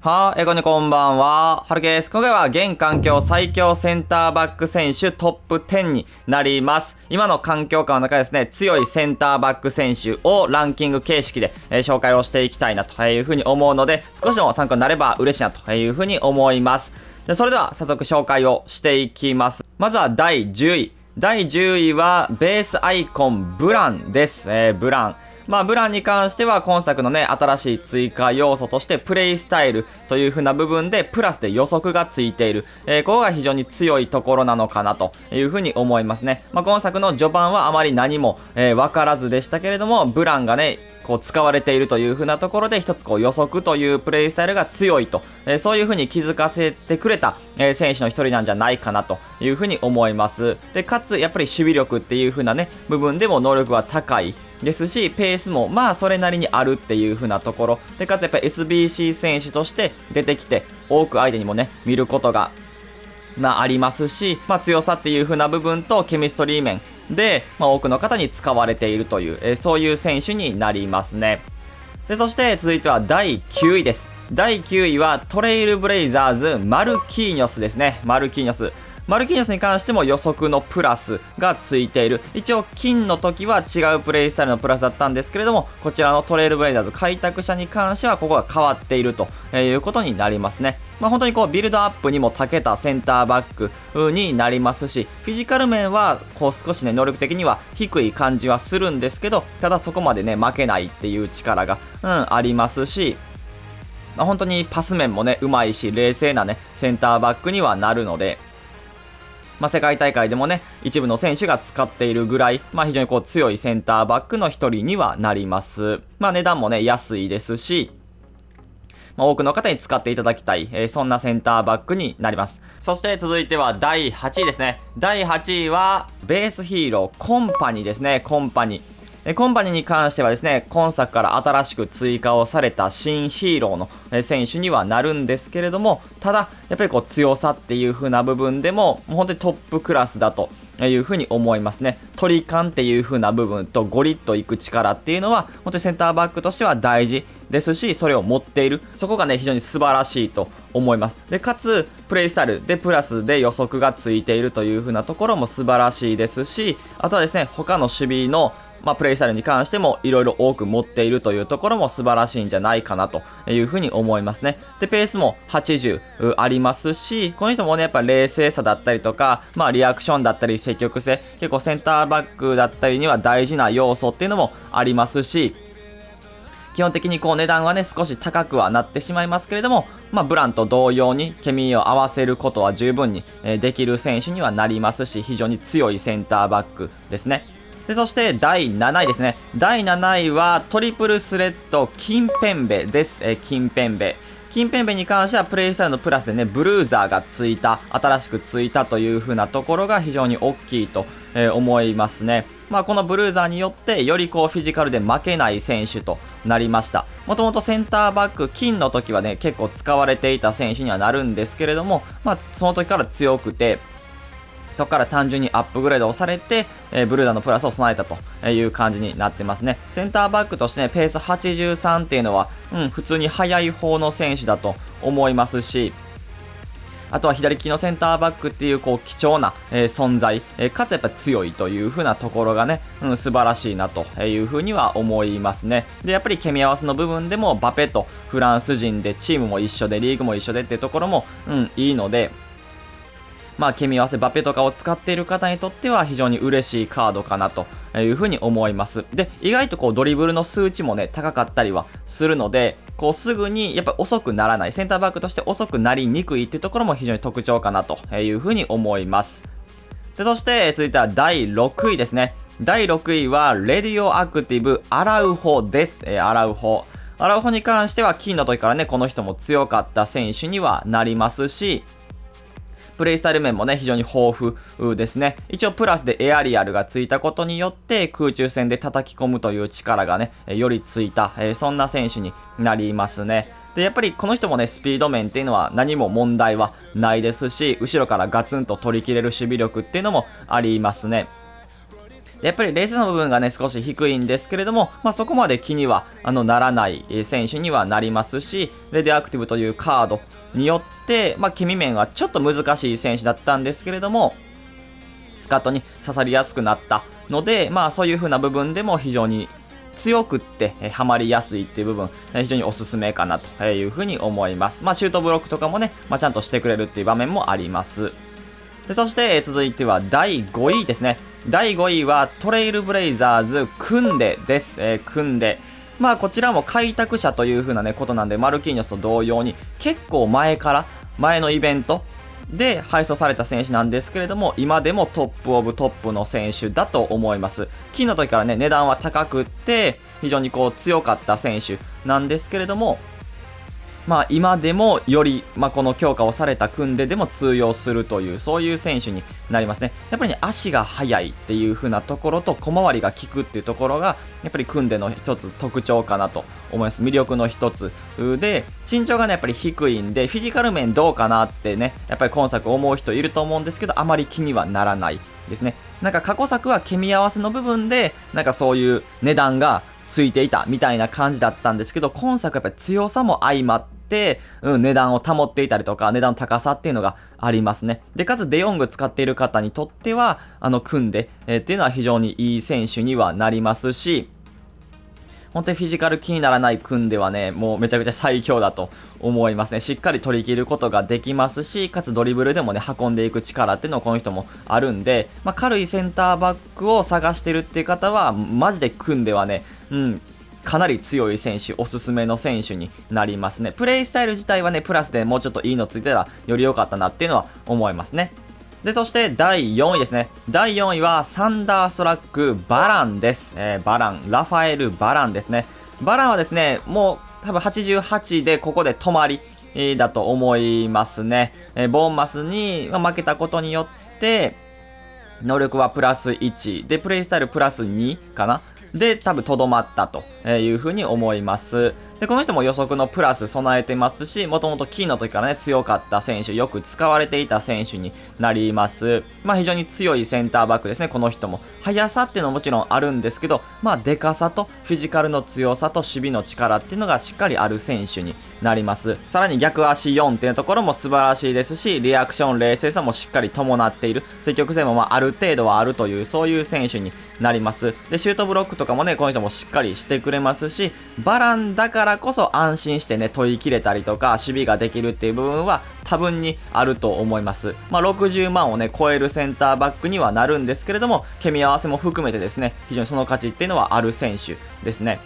こんばんは。はるけです。今回は現環境最強センターバック選手トップ10になります。今の環境下の中ですね、強いセンターバック選手をランキング形式で、紹介をしていきたいなというふうに思うので、少しでも参考になれば嬉しいなというふうに思います。それでは早速紹介をしていきます。まずは第10位。第10位はベースアイコンブランです。ブラン。ブランに関しては今作のね、新しい追加要素としてプレイスタイルという風な部分でプラスで予測がついている。ここが非常に強いところなのかなという風に思いますね。今作の序盤はあまり何も、わからずでしたけれども、ブランがね、こう使われているという風なところで一つこう予測というプレイスタイルが強いと、そういう風に気づかせてくれた、選手の一人なんじゃないかなという風に思います。で、かつやっぱり守備力っていう風なね、部分でも能力は高い。ですし、ペースもそれなりにあるっていう風なところで、かつやっぱり SBC 選手として出てきて多く相手にもね見ることがありますし、強さっていう風な部分とケミストリー面で、多くの方に使われているという、そういう選手になりますね。で、そして続いては第9位です。第9位はトレイルブレイザーズマルキーニョスですね。マルキーニョスに関しても予測のプラスがついている。一応金の時は違うプレイスタイルのプラスだったんですけれども、こちらのトレイルブレイザーズ開拓者に関してはここが変わっているということになりますね。本当にこうビルドアップにも長けたセンターバックになりますし、フィジカル面はこう少しね能力的には低い感じはするんですけど、ただそこまでね負けないっていう力が、ありますし、本当にパス面もねうまいし冷静なねセンターバックにはなるので、世界大会でもね一部の選手が使っているぐらい、非常にこう強いセンターバックの一人にはなります。値段もね安いですし、多くの方に使っていただきたい、そんなセンターバックになります。そして続いては第8位ですね。第8位はベースヒーローコンパニーですね。コンパニーに関してはですね、今作から新しく追加をされた新ヒーローの選手にはなるんですけれども、ただやっぱりこう強さっていう風な部分でも本当にトップクラスだという風に思いますね。取り感っていう風な部分とゴリッといく力っていうのは本当にセンターバックとしては大事ですし、それを持っている、そこがね非常に素晴らしいと思います。で、かつプレイスタイルでプラスで予測がついているという風なところも素晴らしいですし、あとはですね他の守備のプレイスタイルに関してもいろいろ多く持っているというところも素晴らしいんじゃないかなというふうに思いますね。で、ペースも80ありますし、この人もね、やっぱ冷静さだったりとか、リアクションだったり積極性、結構センターバックだったりには大事な要素っていうのもありますし、基本的にこう値段はね少し高くはなってしまいますけれども、ブランと同様にケミを合わせることは十分にできる選手にはなりますし、非常に強いセンターバックですね。で、そして第7位ですね。第7位はトリプルスレッドキンペンベです。キンペンベに関してはプレイスタイルのプラスでねブルーザーがついた、新しくついたという風なところが非常に大きいと思いますね。このブルーザーによってよりこうフィジカルで負けない選手となりました。もともとセンターバック金の時はね結構使われていた選手にはなるんですけれども、その時から強くて、そこから単純にアップグレードをされて、ブルーザーのプラスを備えたという感じになってますね。センターバックとしてね、ペース83っていうのは、普通に速い方の選手だと思いますし、あとは左利きのセンターバックっていうこう貴重な、存在、かつやっぱ強いという風なところがね、素晴らしいなという風には思いますね。で、やっぱり組み合わせの部分でもバペとフランス人でチームも一緒でリーグも一緒でっていうところも、いいので、組み合わせバペとかを使っている方にとっては非常に嬉しいカードかなというふうに思います。で、意外とこうドリブルの数値もね高かったりはするので、こうすぐにやっぱ遅くならない、センターバックとして遅くなりにくいっていうところも非常に特徴かなというふうに思います。で、そして続いては第6位ですね。第6位はレディオアクティブアラウホです。アラウホに関しては金の時からねこの人も強かった選手にはなりますし、プレイスタイル面もね非常に豊富ですね。一応プラスでエアリアルがついたことによって空中戦で叩き込むという力がねよりついた、そんな選手になりますね。で、やっぱりこの人もねスピード面っていうのは何も問題はないですし、後ろからガツンと取り切れる守備力っていうのもありますね。でやっぱりレースの部分がね、少し低いんですけれども、そこまで気にはならない選手にはなりますし、レディアクティブというカードによって、黄身面はちょっと難しい選手だったんですけれども、スカットに刺さりやすくなったので、そういう風な部分でも非常に強くってハマりやすいっていう部分、非常におすすめかなという風に思います。シュートブロックとかもね、ちゃんとしてくれるっていう場面もあります。でそして続いては第5位ですね。第5位はトレイルブレイザーズクンデです。クンデ。こちらも開拓者という風なね、ことなんで、マルキーニョスと同様に結構前のイベントで配送された選手なんですけれども、今でもトップオブトップの選手だと思います。金の時からね、値段は高くって非常に強かった選手なんですけれども、今でもより、この強化をされた組んででも通用するという、そういう選手になりますね。やっぱりね、足が速いっていう風なところと小回りが効くっていうところがやっぱり組んでの一つ特徴かなと思います。魅力の一つで、身長がねやっぱり低いんでフィジカル面どうかなってね、やっぱり今作思う人いると思うんですけど、あまり気にはならないですね。なんか過去作は組み合わせの部分でなんかそういう値段がついていたみたいな感じだったんですけど、今作やっぱり強さも相まって、値段を保っていたりとか、値段の高さっていうのがありますね。で、かつデヨング使っている方にとっては、組んで、っていうのは非常にいい選手にはなりますし、本当にフィジカル気にならない組んではね、もうめちゃくちゃ最強だと思いますね。しっかり取り切ることができますし、かつドリブルでもね、運んでいく力っていうのはこの人もあるんで、軽いセンターバックを探してるっていう方は、マジで組んではね、かなり強い選手、おすすめの選手になりますね。プレイスタイル自体はね、プラスでもうちょっといいのついてたらより良かったなっていうのは思いますね。で、そして第4位ですね。第4位はサンダーストラックバランです。バラン、ラファエル・バランですね。バランはですね、もう多分88でここで止まりだと思いますね。ボーンマスに負けたことによって、能力はプラス1で、プレイスタイルプラス2かなで、多分とどまったというふうに思います。で、この人も予測のプラス備えてますし、もともと金の時からね、強かった選手、よく使われていた選手になります。非常に強いセンターバックですね、この人も。速さっていうのはもちろんあるんですけど、デカさとフィジカルの強さと守備の力っていうのがしっかりある選手になります。さらに逆足4っていうところも素晴らしいですし、リアクション冷静さもしっかり伴っている。積極性もある程度はあるという、そういう選手になります。で、シュートブロックとかもね、この人もしっかりしてくれますし、バランだからこそ安心してね、取り切れたりとか、守備ができるっていう部分は多分にあると思います。60万をね、超えるセンターバックにはなるんですけれども、組み合わせも含めてですね、非常にその価値っていうのはある選手ですね。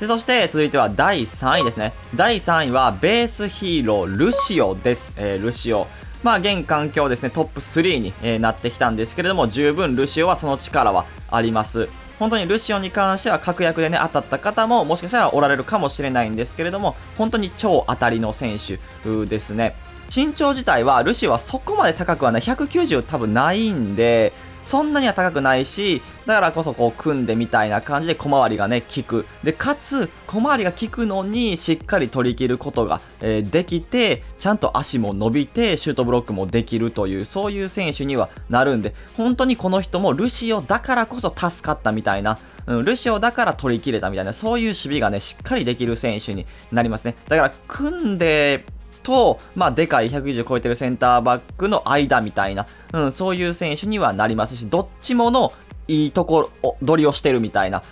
で、そして続いては第3位ですね。第3位はベースヒーロールシオです。ルシオ。現環境ですね、トップ3に、なってきたんですけれども、十分ルシオはその力はあります。本当にルシオに関しては確約でね、当たった方ももしかしたらおられるかもしれないんですけれども、本当に超当たりの選手ですね。身長自体はルシオはそこまで高くはない、190多分ないんで、そんなには高くないし、だからこそ組んでみたいな感じで小回りがね、効く。で、かつ、小回りが効くのにしっかり取り切ることが、できて、ちゃんと足も伸びて、シュートブロックもできるという、そういう選手にはなるんで、本当にこの人もルシオだからこそ助かったみたいな、ルシオだから取り切れたみたいな、そういう守備がね、しっかりできる選手になりますね。だから、組んで、と、でかい190超えてるセンターバックの間みたいな、そういう選手にはなりますし、どっちものいいところ、取りをしてるみたいな、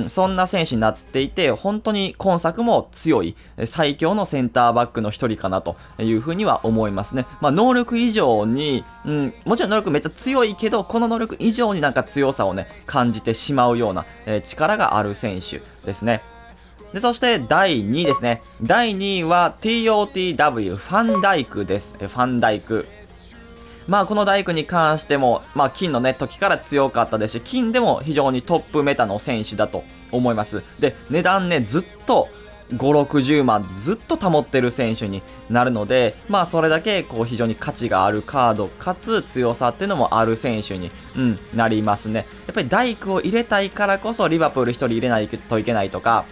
そんな選手になっていて、本当に今作も強い、最強のセンターバックの一人かなというふうには思いますね。能力以上に、もちろん能力めっちゃ強いけど、この能力以上になんか強さをね、感じてしまうような、力がある選手ですね。で、そして第2位ですね。第2位は TOTW ファンダイクです。ファンダイク。このダイクに関しても、金のね、時から強かったですし、金でも非常にトップメタの選手だと思います。で、値段ね、ずっと5、60万ずっと保ってる選手になるので、それだけ非常に価値があるカードかつ強さっていうのもある選手に、なりますね。やっぱりダイクを入れたいからこそリバプール1人入れないといけないとか、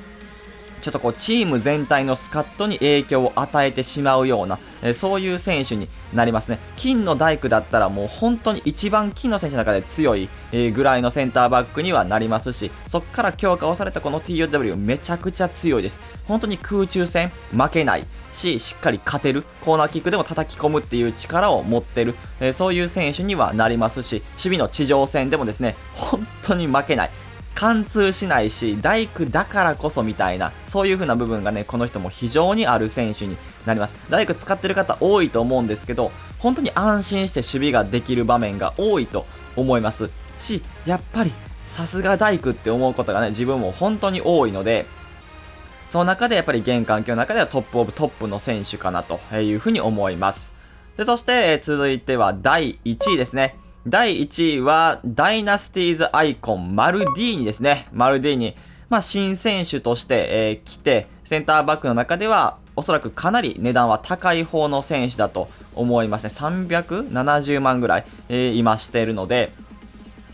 ちょっとこうチーム全体のスカットに影響を与えてしまうような、そういう選手になりますね。金の大工だったらもう本当に一番金の選手の中で強い、ぐらいのセンターバックにはなりますし、そこから強化をされたこの TOW めちゃくちゃ強いです。本当に空中戦負けないし、しっかり勝てる、コーナーキックでも叩き込むっていう力を持ってる、そういう選手にはなりますし、守備の地上戦でもですね、本当に負けない。貫通しないし、大工だからこそみたいな、そういう風な部分がね、この人も非常にある選手になります。大工使ってる方多いと思うんですけど、本当に安心して守備ができる場面が多いと思いますし、やっぱりさすが大工って思うことがね、自分も本当に多いので、その中でやっぱり現環境の中ではトップオブトップの選手かなという風に思います。で、そして、続いては第1位ですね。第1位は、ダイナスティーズアイコン、マルディーニですね。マルディーニ。新選手として、来て、センターバックの中では、おそらくかなり値段は高い方の選手だと思いますね。370万ぐらい、今しているので、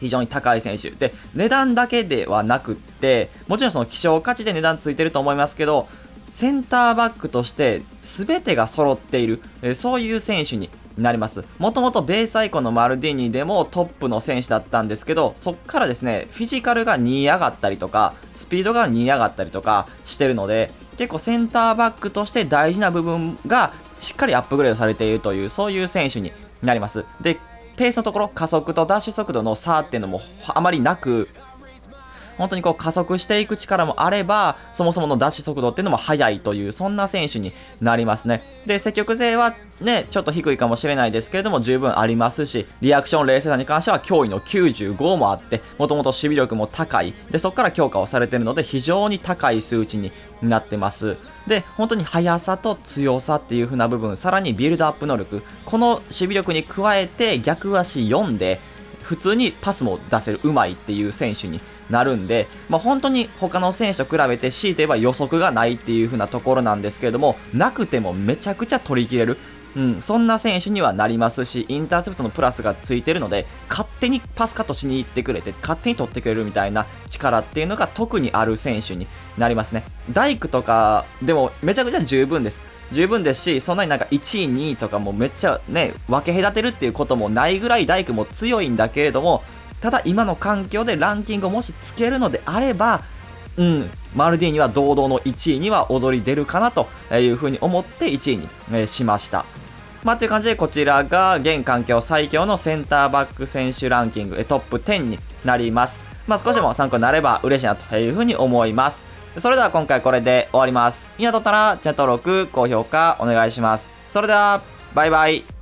非常に高い選手。で、値段だけではなくって、もちろんその希少価値で値段ついてると思いますけど、センターバックとして全てが揃っている、そういう選手になります。もともとベースアイコンのマルディーニでもトップの選手だったんですけど、そこからですね、フィジカルが2上がったりとか、スピードが2上がったりとかしてるので、結構センターバックとして大事な部分がしっかりアップグレードされているという、そういう選手になります。で、ペースのところ、加速とダッシュ速度の差っていうのもあまりなく、本当にこう加速していく力もあれば、そもそものダッシュ速度っていうのも速いという、そんな選手になりますね。で、積極性はね、ちょっと低いかもしれないですけれども、十分ありますし、リアクション冷静さに関しては驚異の95もあって、もともと守備力も高い。で、そこから強化をされているので、非常に高い数値になってます。で、本当に速さと強さっていう風な部分、さらにビルドアップ能力、この守備力に加えて逆足4で、普通にパスも出せる、うまいっていう選手になるんで、本当に他の選手と比べて強いて言えば予測がないっていう風なところなんですけれども、なくてもめちゃくちゃ取り切れる。そんな選手にはなりますし、インターセプトのプラスがついてるので、勝手にパスカットしに行ってくれて、勝手に取ってくれるみたいな力っていうのが特にある選手になりますね。大工とかでもめちゃくちゃ十分です。十分ですし、そんなになんか1位、2位とかもめっちゃね、分け隔てるっていうこともないぐらい大工も強いんだけれども、ただ今の環境でランキングをもしつけるのであれば、マルディーニは堂々の1位には躍り出るかなというふうに思って1位にしました。という感じでこちらが現環境最強のセンターバック選手ランキングトップ10になります。少しでも参考になれば嬉しいなというふうに思います。それでは今回これで終わります。いいなとったらチャンネル登録、高評価お願いします。それではバイバイ。